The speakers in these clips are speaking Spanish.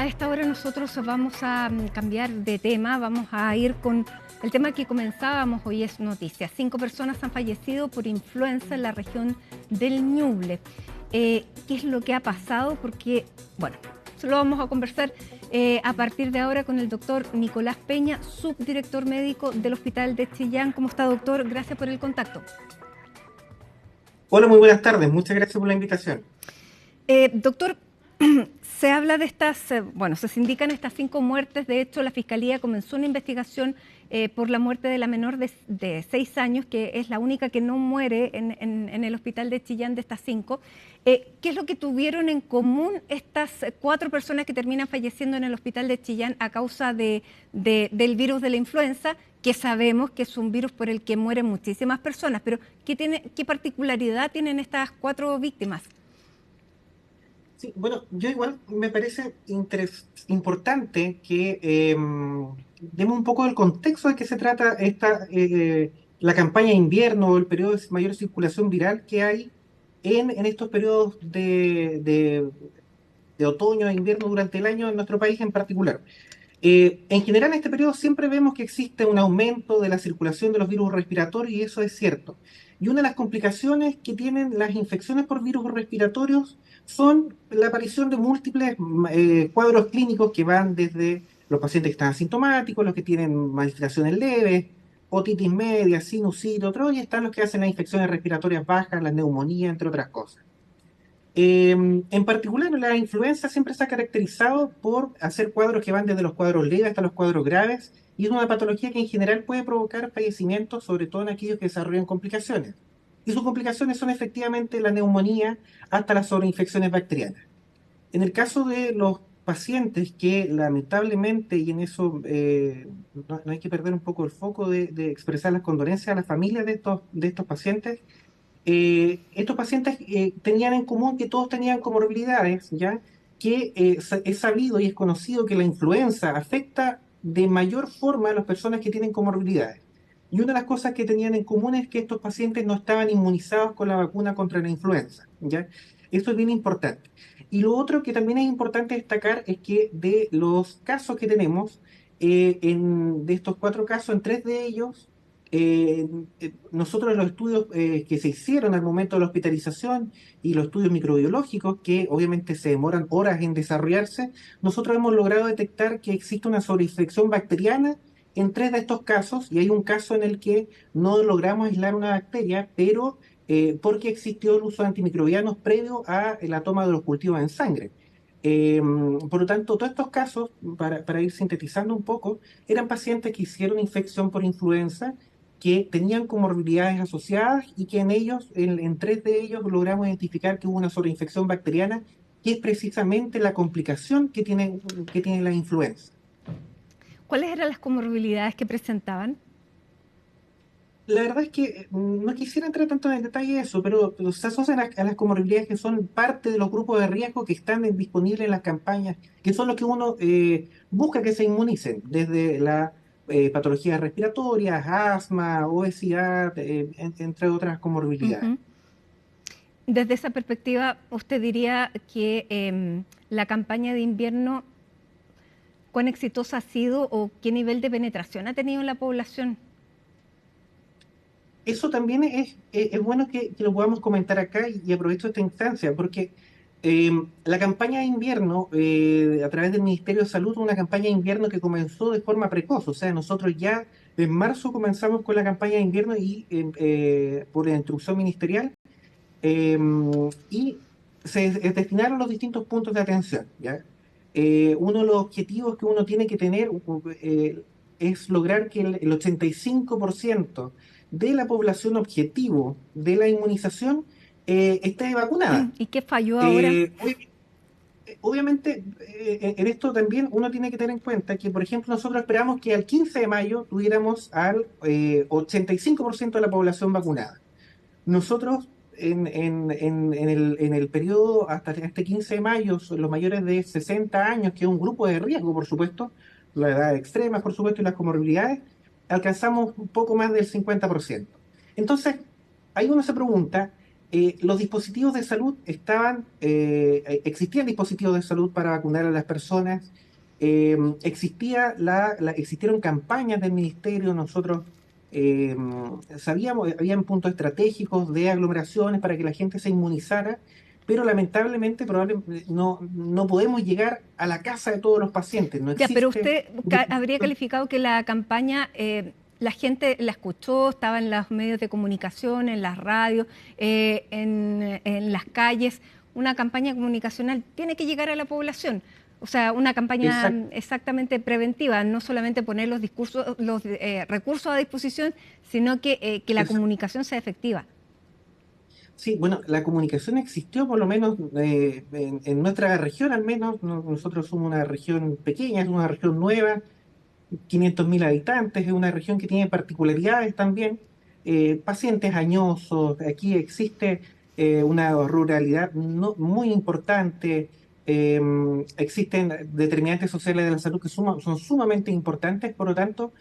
a esta hora nosotros vamos a cambiar de tema, vamos a ir con el tema que comenzábamos. Hoy es noticia. 5 personas han fallecido por influenza en la región del Ñuble. ¿Qué es lo que ha pasado? Porque, bueno, se lo vamos a conversar a partir de ahora con el doctor Nicolás Peña, subdirector médico del Hospital de Chillán. ¿Cómo está, doctor? Gracias por el contacto. Hola, muy buenas tardes. Muchas gracias por la invitación. Doctor, se habla de bueno, se indican estas 5 muertes. De hecho, la Fiscalía comenzó una investigación por la muerte de la menor de 6 años, que es la única que no muere en el hospital de Chillán de estas 5. ¿Qué es lo que tuvieron en común estas 4 personas que terminan falleciendo en el hospital de Chillán a causa del virus de la influenza, que sabemos que es un virus por el que mueren muchísimas personas? Pero ¿qué particularidad tienen estas 4 víctimas? Sí, bueno, yo igual me parece importante que demos un poco del contexto de qué se trata la campaña de invierno o el periodo de mayor circulación viral que hay en estos periodos de otoño e invierno durante el año en nuestro país en particular. En general, en este periodo siempre vemos que existe un aumento de la circulación de los virus respiratorios y eso es cierto. Y una de las complicaciones que tienen las infecciones por virus respiratorios son la aparición de múltiples cuadros clínicos que van desde los pacientes que están asintomáticos, los que tienen manifestaciones leves, otitis media, sinusitis, otros, y están los que hacen las infecciones respiratorias bajas, la neumonía, entre otras cosas. En particular, la influenza siempre se ha caracterizado por hacer cuadros que van desde los cuadros leves hasta los cuadros graves, y es una patología que en general puede provocar fallecimientos, sobre todo en aquellos que desarrollan complicaciones. Y sus complicaciones son efectivamente la neumonía hasta las sobreinfecciones bacterianas. En el caso de los pacientes que lamentablemente, y en eso no hay que perder un poco el foco de expresar las condolencias a las familias de estos pacientes, estos pacientes tenían en común que todos tenían comorbilidades, ¿ya? Que es sabido y es conocido que la influenza afecta de mayor forma a las personas que tienen comorbilidades. Y una de las cosas que tenían en común es que estos pacientes no estaban inmunizados con la vacuna contra la influenza, ¿ya? Esto es bien importante. Y lo otro que también es importante destacar es que de los casos que tenemos, de estos 4 casos, en 3 de ellos, eh, nosotros los estudios que se hicieron al momento de la hospitalización y los estudios microbiológicos, que obviamente se demoran horas en desarrollarse, nosotros hemos logrado detectar que existe una sobreinfección bacteriana en 3 de estos casos, y hay un caso en el que no logramos aislar una bacteria, pero porque existió el uso de antimicrobianos previo a la toma de los cultivos en sangre. Eh, por lo tanto, todos estos casos, para ir sintetizando un poco, eran pacientes que hicieron infección por influenza, que tenían comorbilidades asociadas y que en ellos, en 3 de ellos, logramos identificar que hubo una sobreinfección bacteriana, que es precisamente la complicación que tiene la influenza. ¿Cuáles eran las comorbilidades que presentaban? La verdad es que no quisiera entrar tanto en el detalle de eso, pero se asocian a las comorbilidades que son parte de los grupos de riesgo que están disponibles en las campañas, que son los que uno busca que se inmunicen, desde la patologías respiratorias, asma, obesidad, entre otras comorbilidades. Ujú. Desde esa perspectiva, ¿usted diría que la campaña de invierno, cuán exitosa ha sido o qué nivel de penetración ha tenido en la población? Eso también es bueno que lo podamos comentar acá, y aprovecho esta instancia, porque eh, la campaña de invierno, a través del Ministerio de Salud, una campaña de invierno que comenzó de forma precoz. O sea, nosotros ya en marzo comenzamos con la campaña de invierno y por la instrucción ministerial, eh, y se destinaron los distintos puntos de atención, ¿ya? Uno de los objetivos que uno tiene que tener es lograr que el 85% de la población objetivo de la inmunización esté vacunada. ¿Y qué falló ahora? Eh, obvi- Obviamente, en esto también uno tiene que tener en cuenta que, por ejemplo, nosotros esperamos que al 15 de mayo tuviéramos al 85% de la población vacunada. Nosotros, en el periodo hasta este 15 de mayo, los mayores de 60 años, que es un grupo de riesgo, por supuesto, la edad extrema, por supuesto, y las comorbilidades, alcanzamos un poco más del 50%. Entonces, ahí uno se pregunta, los dispositivos de salud existían dispositivos de salud para vacunar a las personas, existieron campañas del ministerio, nosotros eh, sabíamos, habían puntos estratégicos de aglomeraciones para que la gente se inmunizara, pero lamentablemente probablemente no podemos llegar a la casa de todos los pacientes, no Ya, pero existe. usted habría calificado que la campaña, la gente la escuchó, estaba en los medios de comunicación, en las radios, en las calles. Una campaña comunicacional tiene que llegar a la población. O sea, una campaña Exacto. exactamente preventiva, no solamente poner los discursos, los recursos a disposición, sino que la comunicación sea efectiva. Sí, bueno, la comunicación existió por lo menos en nuestra región, al menos. Nosotros somos una región pequeña, es una región nueva, 500.000 habitantes, es una región que tiene particularidades también, pacientes añosos, aquí existe una ruralidad muy importante, eh, existen determinantes sociales de la salud que son sumamente importantes, por lo tanto,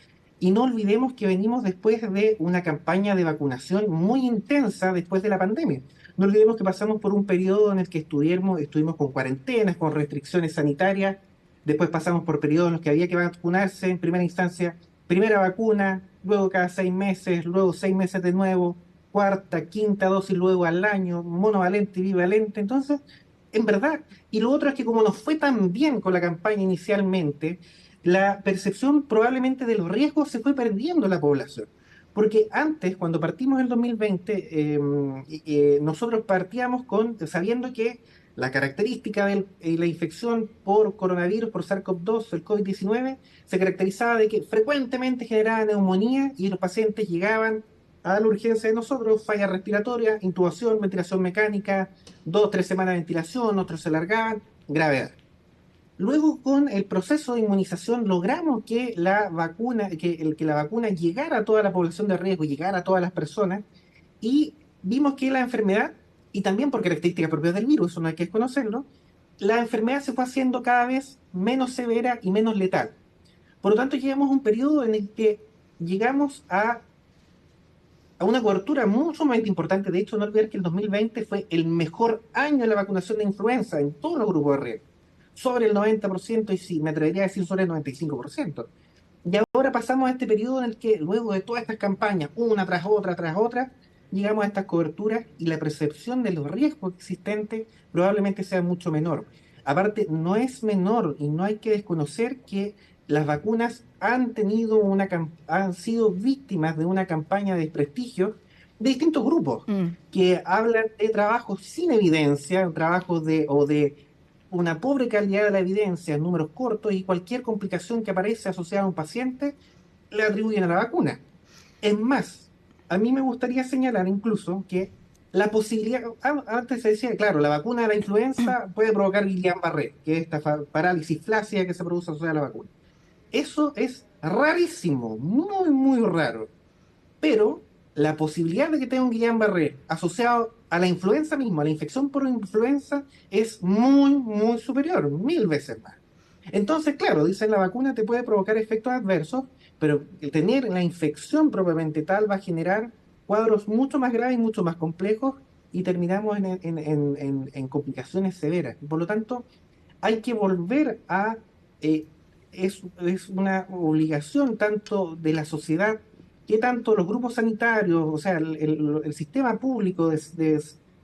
y no olvidemos que venimos después de una campaña de vacunación muy intensa después de la pandemia. No olvidemos que pasamos por un periodo en el que estuvimos con cuarentenas, con restricciones sanitarias. Después pasamos por periodos en los que había que vacunarse en primera instancia, primera vacuna, luego cada 6 meses, luego 6 meses de nuevo, cuarta, quinta dosis luego al año, monovalente y bivalente. Entonces, en verdad, y lo otro es que como nos fue tan bien con la campaña inicialmente, la percepción probablemente de los riesgos se fue perdiendo en la población. Porque antes, cuando partimos el 2020, nosotros partíamos sabiendo que la característica de la infección por coronavirus, por SARS-CoV-2, el COVID-19, se caracterizaba de que frecuentemente generaba neumonía y los pacientes llegaban a la urgencia de nosotros, falla respiratoria, intubación, ventilación mecánica, 2 o 3 semanas de ventilación, otros se largaban, gravedad. Luego, con el proceso de inmunización, logramos que la vacuna llegara a toda la población de riesgo, llegara a todas las personas, y vimos que la enfermedad, y también por características propias del virus, eso no hay que desconocerlo, la enfermedad se fue haciendo cada vez menos severa y menos letal. Por lo tanto, llegamos a un periodo en el que llegamos a una cobertura mucho más importante. De hecho, no olvidar que el 2020 fue el mejor año de la vacunación de influenza en todos los grupos de riesgo, sobre el 90%, y sí, me atrevería a decir sobre el 95%. Y ahora pasamos a este periodo en el que, luego de todas estas campañas, una tras otra, llegamos a estas coberturas y la percepción de los riesgos existentes probablemente sea mucho menor. Aparte, no es menor y no hay que desconocer que las vacunas han sido víctimas de una campaña de desprestigio de distintos grupos Mm. que hablan de trabajos sin evidencia, o de una pobre calidad de la evidencia en números cortos, y cualquier complicación que aparece asociada a un paciente le atribuyen a la vacuna. Es más, a mí me gustaría señalar incluso que la posibilidad, antes se decía, claro, la vacuna de la influenza puede provocar Guillain-Barré, que es esta parálisis flácida que se produce asociada a la vacuna. Eso es rarísimo, muy, muy raro. Pero la posibilidad de que tenga un Guillain-Barré asociado a la influenza misma, a la infección por influenza, es muy, muy superior, 1000 veces más. Entonces, claro, dicen la vacuna te puede provocar efectos adversos, pero el tener la infección propiamente tal va a generar cuadros mucho más graves y mucho más complejos, y terminamos en complicaciones severas. Por lo tanto, hay que volver eh, es una obligación tanto de la sociedad, que tanto los grupos sanitarios, o sea, el sistema público,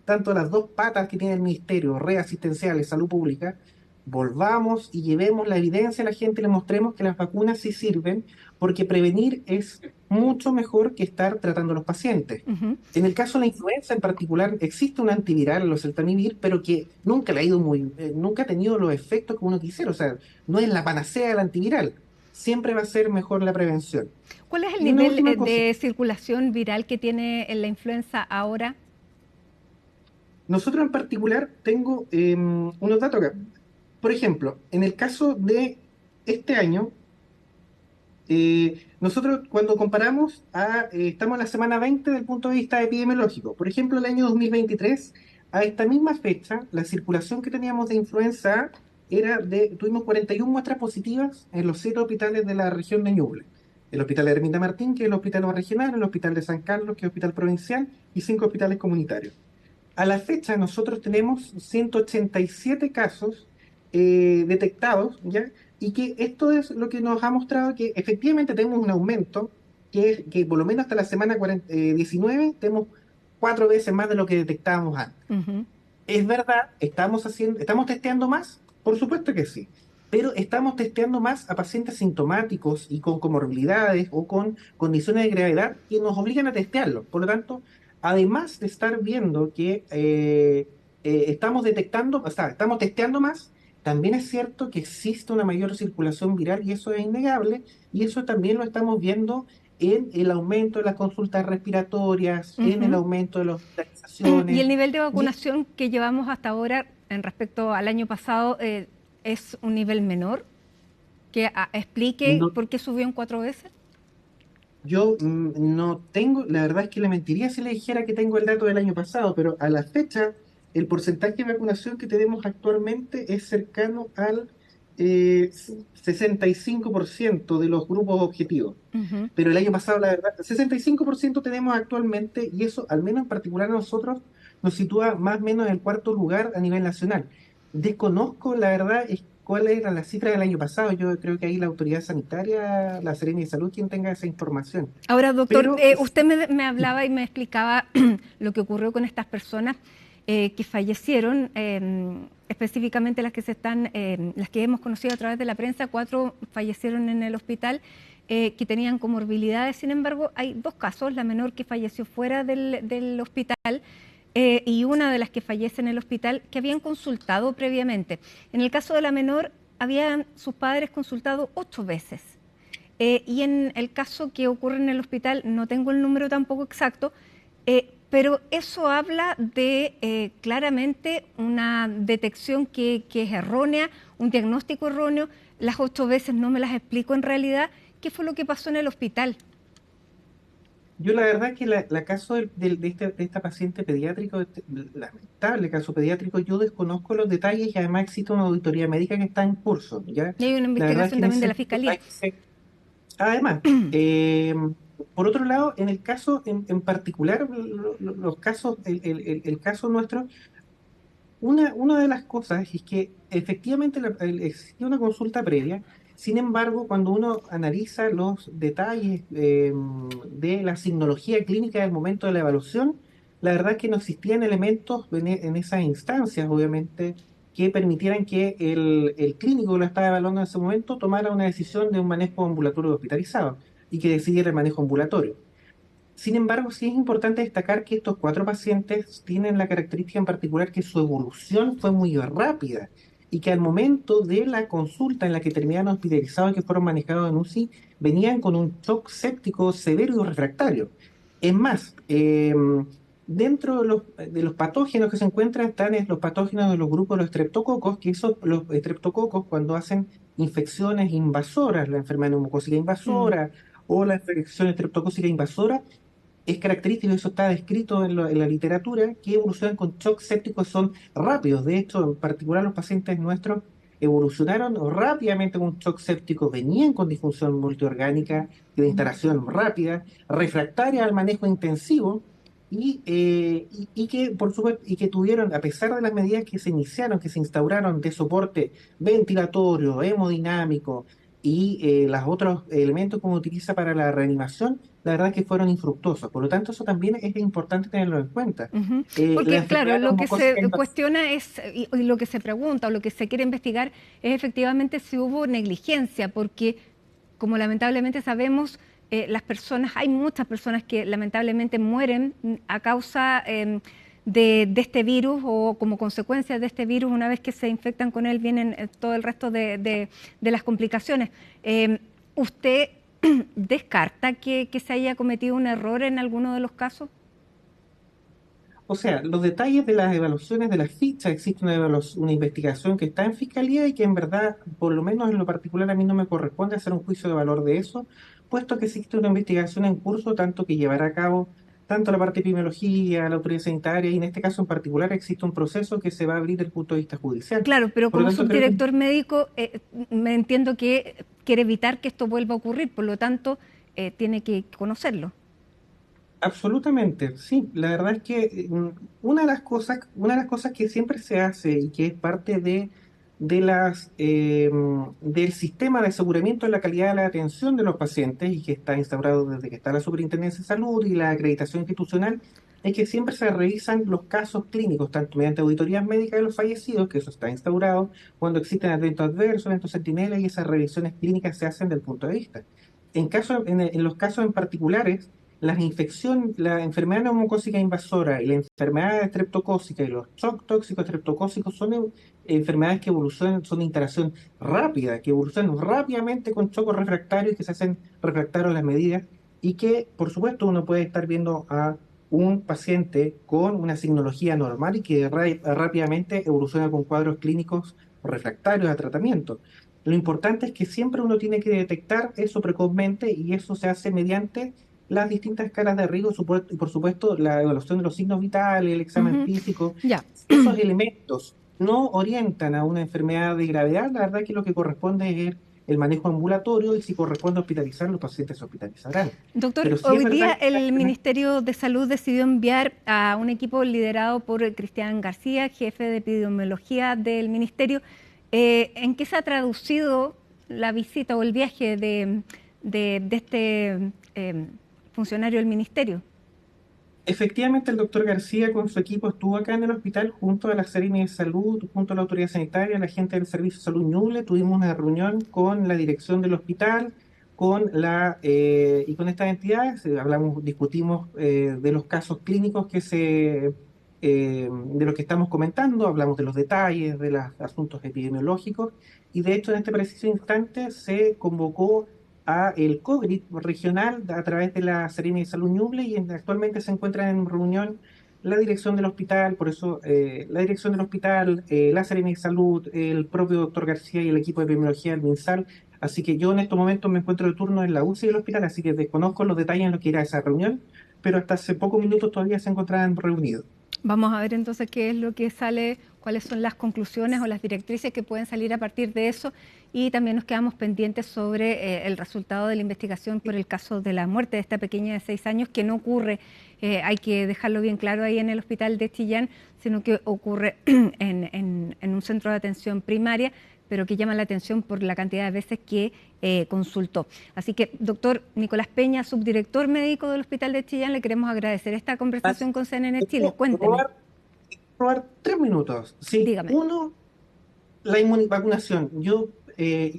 tanto las dos patas que tiene el ministerio, red asistencial y salud pública, volvamos y llevemos la evidencia a la gente y le mostremos que las vacunas sí sirven, porque prevenir es mucho mejor que estar tratando a los pacientes. Ujú. En el caso de la influenza en particular, existe un antiviral, el oseltamivir, pero que nunca ha tenido los efectos que uno quisiera. O sea, no es la panacea del antiviral. Siempre va a ser mejor la prevención. ¿Cuál es el Y una nivel última cosa. de circulación viral que tiene la influenza ahora? Nosotros en particular tengo unos datos acá. Por ejemplo, en el caso de este año, nosotros cuando comparamos estamos en la semana 20 del punto de vista epidemiológico. Por ejemplo, el año 2023, a esta misma fecha, la circulación que teníamos de influenza A tuvimos 41 muestras positivas en los 7 hospitales de la región de Ñuble. El hospital de Ermita Martín, que es el hospital más regional, el hospital de San Carlos, que es el hospital provincial, y 5 hospitales comunitarios. A la fecha nosotros tenemos 187 casos detectados, ¿ya? Y que esto es lo que nos ha mostrado que efectivamente tenemos un aumento, que es que por lo menos hasta la semana 19 tenemos 4 veces más de lo que detectábamos antes. Ujú. Es verdad, estamos testeando más, por supuesto que sí, pero estamos testeando más a pacientes sintomáticos y con comorbilidades o con condiciones de gravedad que nos obligan a testearlo. Por lo tanto, además de estar viendo que estamos detectando, o sea, estamos testeando más, también es cierto que existe una mayor circulación viral y eso es innegable, y eso también lo estamos viendo en el aumento de las consultas respiratorias, en el Ujú. aumento de las Y el hospitalizaciones. nivel de Y vacunación que llevamos hasta ahora en respecto al año pasado es un nivel menor, que explique no, por qué subió en 4 veces. yo no tengo, la verdad es que le mentiría si le dijera que tengo el dato del año pasado, pero a la fecha el porcentaje de vacunación que tenemos actualmente es cercano al 65% de los grupos objetivos. Ujú. Pero el año pasado, la verdad, 65% tenemos actualmente y eso, al menos en particular a nosotros, nos sitúa más o menos en el cuarto lugar a nivel nacional. Desconozco, la verdad, cuál era la cifra del año pasado. Yo creo que ahí la autoridad sanitaria, la Seremi de Salud, quien tenga esa información. Ahora, doctor, Pero usted me hablaba y me explicaba lo que ocurrió con estas personas que fallecieron, específicamente las que hemos conocido a través de la prensa. 4 fallecieron en el hospital que tenían comorbilidades. Sin embargo, hay 2 casos: la menor que falleció fuera del hospital y una de las que fallece en el hospital, que habían consultado previamente. En el caso de la menor, habían sus padres consultado 8 veces. Y en el caso que ocurre en el hospital, no tengo el número tampoco exacto, pero eso habla de claramente una detección que es errónea, un diagnóstico erróneo. Las 8 veces no me las explico en realidad. ¿Qué fue lo que pasó en el hospital? yo la verdad que la caso de esta paciente pediátrico, lamentable caso pediátrico, yo desconozco los detalles y además existe una auditoría médica que está en curso, ¿ya? Y hay una La verdad es investigación que en ese también de la sentido Fiscalía. hay que ser. Además, por otro lado, en el caso en particular, los casos, el caso nuestro, una de las cosas es que efectivamente existía una consulta previa. Sin embargo, cuando uno analiza los detalles de la signología clínica del momento de la evaluación, la verdad es que no existían elementos en esas instancias, obviamente, que permitieran que el clínico que lo estaba evaluando en ese momento tomara una decisión de un manejo ambulatorio hospitalizado y que decidiera el manejo ambulatorio. Sin embargo, sí es importante destacar que estos 4 pacientes tienen la característica en particular que su evolución fue muy rápida y que al momento de la consulta en la que terminaron hospitalizados y que fueron manejados en UCI, venían con un shock séptico severo y refractario. Es más, dentro de los patógenos que se encuentran están los patógenos de los grupos de los estreptococos, que esos, los estreptococos cuando hacen infecciones invasoras, la enfermedad neumocócica Mm. invasora o la infección estreptocócica invasora, es característico, eso está descrito en la literatura, que evolucionan con shock sépticos, son rápidos. De hecho, en particular los pacientes nuestros evolucionaron rápidamente con un shock séptico, venían con disfunción multiorgánica de instalación rápida, refractaria al manejo intensivo, y que, por supuesto, y que tuvieron, a pesar de las medidas que se iniciaron, que se instauraron de soporte ventilatorio, hemodinámico y los otros elementos que uno utiliza para la reanimación, la verdad es que fueron infructuosos. Por lo tanto, eso también es importante tenerlo en cuenta. Ujú. La Porque, claro, enfermedad lo que neumocócica se cuestiona es, y lo que se pregunta o lo que se quiere investigar es efectivamente si hubo negligencia, porque como lamentablemente sabemos, hay muchas personas que lamentablemente mueren a causa de este virus o como consecuencia de este virus. Una vez que se infectan con él, vienen todo el resto de las complicaciones. ¿Usted descarta que se haya cometido un error en alguno de los casos? O sea, los detalles de las evaluaciones de las fichas, existe una investigación que está en fiscalía y que en verdad, por lo menos en lo particular, a mí no me corresponde hacer un juicio de valor de eso, puesto que existe una investigación en curso, tanto que llevará a cabo tanto la parte de epidemiología, la autoridad sanitaria, y en este caso en particular existe un proceso que se va a abrir desde el punto de vista judicial. Claro, pero Por lo como tanto, creo que subdirector médico, me entiendo que quiere evitar que esto vuelva a ocurrir, por lo tanto, tiene que conocerlo. Absolutamente, sí. La verdad es que una de las cosas que siempre se hace y que es parte del sistema de aseguramiento de la calidad de la atención de los pacientes y que está instaurado desde que está la Superintendencia de Salud y la acreditación institucional, es que siempre se revisan los casos clínicos, tanto mediante auditorías médicas de los fallecidos, que eso está instaurado, cuando existen eventos adversos, eventos centinelas, y esas revisiones clínicas se hacen del punto de vista. En los casos en particulares, la enfermedad neumocócica invasora y la enfermedad estreptocócica y los shock tóxicos estreptocócicos son enfermedades que evolucionan, son de interacción rápida, que evolucionan rápidamente con chocos refractarios que se hacen refractarios a las medidas y que, por supuesto, uno puede estar viendo a un paciente con una signología normal y que rápidamente evoluciona con cuadros clínicos refractarios a tratamiento. Lo importante es que siempre uno tiene que detectar eso precozmente y eso se hace mediante las distintas escalas de riesgo y por supuesto la evaluación de los signos vitales, el examen Ujú. físico. Ya. Si esos elementos no orientan a una enfermedad de gravedad, la verdad que lo que corresponde es el manejo ambulatorio y si corresponde hospitalizar, los pacientes se hospitalizarán. Doctor, Pero sí es hoy día verdad que el Ministerio de Salud decidió enviar a un equipo liderado por Cristian García, jefe de epidemiología del Ministerio. ¿En qué se ha traducido la visita o el viaje de este funcionario del Ministerio? efectivamente el doctor García con su equipo estuvo acá en el hospital junto a la Seremi de Salud, junto a la autoridad sanitaria, la gente del Servicio de Salud Ñuble. Tuvimos una reunión con la dirección del hospital, y con estas entidades. Discutimos de los casos clínicos de los que estamos comentando, hablamos de los detalles, de los asuntos epidemiológicos, y de hecho en este preciso instante se convocó a el COGRIT regional a través de la Seremi de Salud Ñuble y actualmente se encuentran en reunión la dirección del hospital, por eso la dirección del hospital, la Seremi de Salud, el propio doctor García y el equipo de epidemiología del MinSal. Así que yo en estos momentos me encuentro de turno en la UCI del hospital, así que desconozco los detalles en lo que era esa reunión, pero hasta hace pocos minutos todavía se encontraban reunidos. Vamos a ver entonces qué es lo que sale, cuáles son las conclusiones o las directrices que pueden salir a partir de eso y también nos quedamos pendientes sobre el resultado de la investigación por el caso de la muerte de esta pequeña de 6 años que no ocurre, hay que dejarlo bien claro ahí en el hospital de Chillán, sino que ocurre en un centro de atención primaria, pero que llama la atención por la cantidad de veces que consultó. Así que, doctor Nicolás Peña, subdirector médico del Hospital de Chillán, le queremos agradecer esta conversación con CNN Chile. ¿Puedo Cuénteme, robar 3 minutos? Sí, dígame. uno, la vacunación. Yo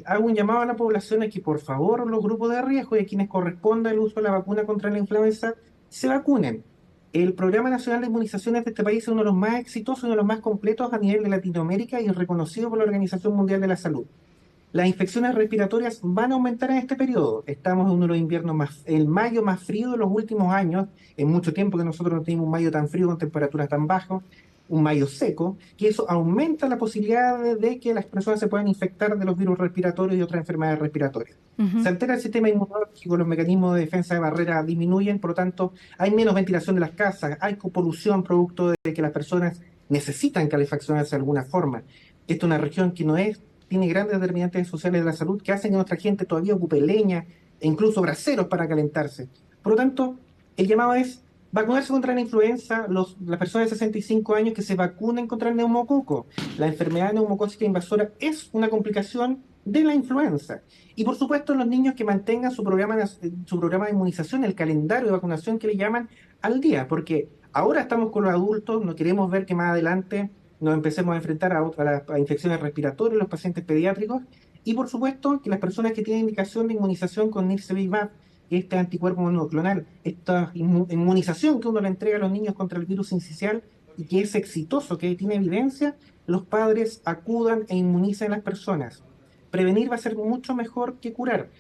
hago un llamado a la población a que por favor los grupos de riesgo y a quienes corresponda el uso de la vacuna contra la influenza se vacunen. El Programa Nacional de Inmunizaciones de este país es uno de los más exitosos, uno de los más completos a nivel de Latinoamérica y es reconocido por la Organización Mundial de la Salud. Las infecciones respiratorias van a aumentar en este periodo. Estamos en uno de los inviernos el mayo más frío de los últimos años. En mucho tiempo que nosotros no teníamos un mayo tan frío con temperaturas tan bajas, un mayo seco, que eso aumenta la posibilidad de que las personas se puedan infectar de los virus respiratorios y otras enfermedades respiratorias. Se Ujú. altera el sistema inmunológico, los mecanismos de defensa de barrera disminuyen, por lo tanto, hay menos ventilación de las casas, hay polución producto de que las personas necesitan calefaccionarse de alguna forma. Esta es una región que no es tiene grandes determinantes sociales de la salud que hacen que nuestra gente todavía ocupe leña e incluso braseros para calentarse. Por lo tanto, el llamado es vacunarse contra la influenza, las personas de 65 años que se vacunen contra el neumococo. La enfermedad neumocócica invasora es una complicación de la influenza. Y por supuesto, los niños que mantengan su programa de inmunización, el calendario de vacunación que le llaman al día, porque ahora estamos con los adultos, no queremos ver que más adelante nos empecemos a enfrentar a infecciones respiratorias, los pacientes pediátricos, y por supuesto que las personas que tienen indicación de inmunización con nirsevimab, este anticuerpo monoclonal, esta inmunización que uno le entrega a los niños contra el virus sincicial y que es exitoso, que tiene evidencia, los padres acudan e inmunicen a las personas. Prevenir va a ser mucho mejor que curar.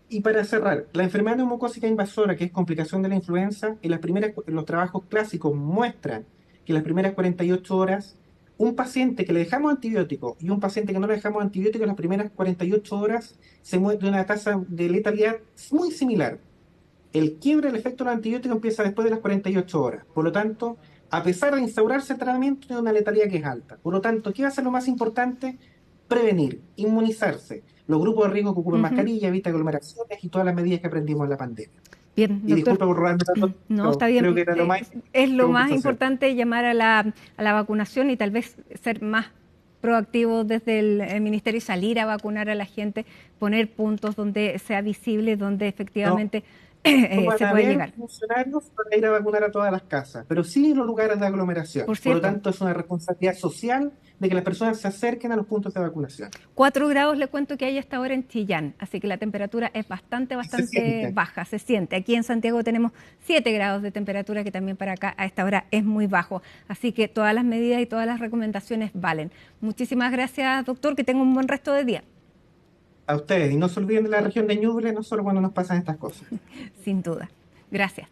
Y para cerrar, la enfermedad neumocócica invasora, que es complicación de la influenza, los trabajos clásicos muestran que las primeras 48 horas, un paciente que le dejamos antibiótico y un paciente que no le dejamos antibiótico, las primeras 48 horas se muere de una tasa de letalidad muy similar. El quiebre del efecto del antibiótico empieza después de las 48 horas. Por lo tanto, a pesar de instaurarse el tratamiento, tiene una letalidad que es alta. Por lo tanto, ¿qué va a ser lo más importante? Prevenir, inmunizarse. Los grupos de riesgo que ocupen Ujú. mascarilla, evita aglomeraciones y todas las medidas que aprendimos en la pandemia. Bien, Y doctor. disculpa por robarme tanto, No, pero está bien. creo que era lo más Es lo más hacer. importante llamar a la vacunación y tal vez ser más proactivos desde el ministerio y salir a vacunar a la gente, poner puntos donde sea visible, donde No, efectivamente no van se a puede haber llegar. funcionarios para ir a vacunar a todas las casas, pero sí en los lugares de Por aglomeración. Por lo cierto, tanto, es una responsabilidad social de que las personas se acerquen a los puntos de vacunación. 4 grados le cuento que hay hasta ahora en Chillán, así que la temperatura es bastante, Y se bastante siente. baja, se siente. Aquí en Santiago tenemos 7 grados de temperatura, que también para acá a esta hora es muy bajo. Así que todas las medidas y todas las recomendaciones valen. Muchísimas gracias, doctor, que tenga un buen resto de día. A ustedes, y no se olviden de la región de Ñuble, no solo cuando nos pasan estas cosas. Sin duda. Gracias.